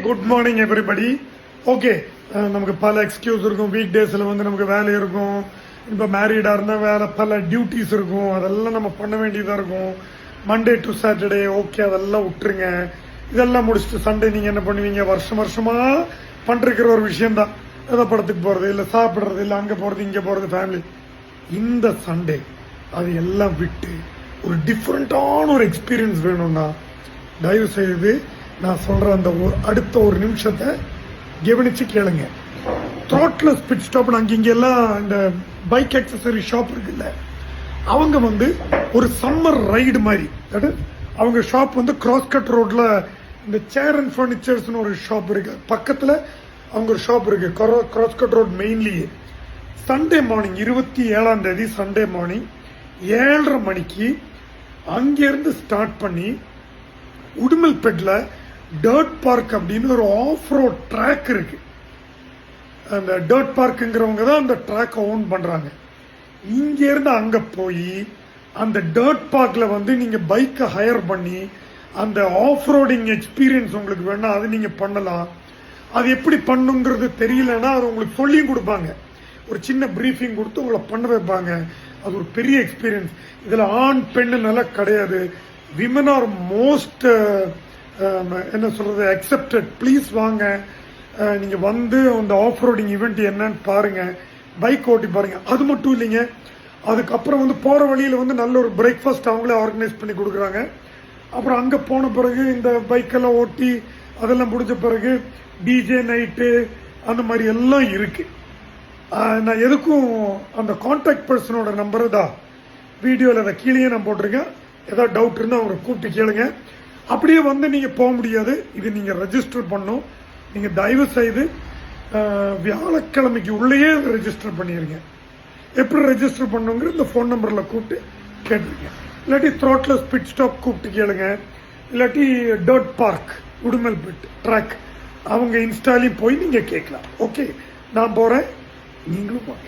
Good morning everybody. Okay, நமக்கு பல excuse இருக்கும். வீக் டேஸில் வந்து நமக்கு வேலை இருக்கும். இப்போ மேரீடாக இருந்தால் வேலை பல டியூட்டிஸ் இருக்கும். அதெல்லாம் நம்ம பண்ண வேண்டியதாக இருக்கும். மண்டே டு சாட்டர்டே ஓகே, அதெல்லாம் விட்டுருங்க. இதெல்லாம் முடிச்சுட்டு சண்டே நீங்கள் என்ன பண்ணுவீங்க? வருஷமாக பண்ணிருக்கிற ஒரு விஷயம்தான். ஏதோ படத்துக்கு போகிறது, இல்லை சாப்பிட்றது, இல்லை அங்கே போகிறது, இங்கே போகிறது, ஃபேமிலி. இந்த சண்டே அது எல்லாம் விட்டு ஒரு டிஃப்ரெண்டான ஒரு எக்ஸ்பீரியன்ஸ் வேணும்னா தயவு செய்து நான் சொல்ற அந்த அடுத்த ஒரு நிமிஷத்தை கவனிச்சு கேளுங்க. த்ராட்லெஸ் பிட் ஸ்டாப் அங்க எல்லாம் இந்த பைக் ஆக்சசரி ஷாப் இருக்குல்ல, அவங்க வந்து ஒரு சம்மர் ரைடு மாதிரி. அவங்க ஷாப் வந்து கிராஸ் கட் ரோட்ல இந்த சேர் அண்ட் பர்னிச்சர்ஸ் ஒரு ஷாப் இருக்கு, பக்கத்துல அவங்க ஒரு ஷாப் இருக்கு கிராஸ் கட் ரோட் மெயின்லயே. சண்டே மார்னிங் 27ஆம் தேதி சண்டே மார்னிங் 7:30 மணிக்கு அங்கிருந்து ஸ்டார்ட் பண்ணி உடுமல்பேட்ல டர்ட் பார்க் அப்படின்னு ஒரு ஆஃப் ரோட் ட்ராக் இருக்கு. அந்த டர்ட் பார்க்குங்கிறவங்க தான் அந்த ட்ராக் ஓன் பண்றாங்க. இங்க இருந்து அங்க போய் அந்த டர்ட் பார்க்ல வந்து நீங்க பைக்கை ஹையர் பண்ணி அந்த ஆஃப் ரோடிங் எக்ஸ்பீரியன்ஸ் உங்களுக்கு வேணா அது நீங்க பண்ணலாம். அது எப்படி பண்ணுங்கிறது தெரியலன்னா அது உங்களுக்கு சொல்லியும் கொடுப்பாங்க. ஒரு சின்ன பிரீஃபிங் கொடுத்து உங்களை பண்ண வைப்பாங்க. அது ஒரு பெரிய எக்ஸ்பீரியன்ஸ். இதுல ஆண் பெண்ணு நல்லா கிடையாது. விமன் ஆர் மோஸ்ட் என்ன சொல்றது அக்செப்டட். ப்ளீஸ் வாங்க, நீங்க வந்து அந்த ஆஃப் ரோடிங் ஈவெண்ட் என்னன்னு பாருங்க, பைக் ஓட்டி பாருங்க. அது மட்டும் இல்லைங்க, அதுக்கப்புறம் வந்து போற வழியில வந்து நல்ல ஒரு பிரேக்ஃபாஸ்ட் அவங்களே ஆர்கனைஸ் பண்ணி கொடுக்குறாங்க. அப்புறம் அங்க போன பிறகு இந்த பைக்கெல்லாம் ஓட்டி அதெல்லாம் முடிஞ்ச பிறகு டிஜே நைட்டு அந்த மாதிரி எல்லாம் இருக்கு. நான் எதுக்கும் அந்த கான்டாக்ட் பர்சனோட நம்பரை தான் வீடியோவில் அதை கீழே நான் போட்டிருக்கேன். ஏதாவது டவுட் இருந்தால் அவரை கூப்பிட்டு கேளுங்க. அப்படியே வந்து நீங்கள் போக முடியாது, இது நீங்கள் ரெஜிஸ்டர் பண்ணணும். நீங்கள் தயவு செய்து வியாழக்கிழமைக்கு உள்ளேயே ரெஜிஸ்டர் பண்ணிடுங்க. எப்படி ரெஜிஸ்டர் பண்ணுங்கிற இந்த ஃபோன் நம்பரில் கூப்பிட்டு கேட்டுருங்க. இல்லாட்டி த்ராட்லெஸ் பிட் ஸ்டாப் கூப்பிட்டு கேளுங்க. இல்லாட்டி டர்ட் பார்க் உடுமல்பேட் ட்ராக் அவங்க இன்ஸ்டாலையும் போய் நீங்கள் கேட்கலாம். ஓகே, நான் போகிறேன், நீங்களும் போங்க.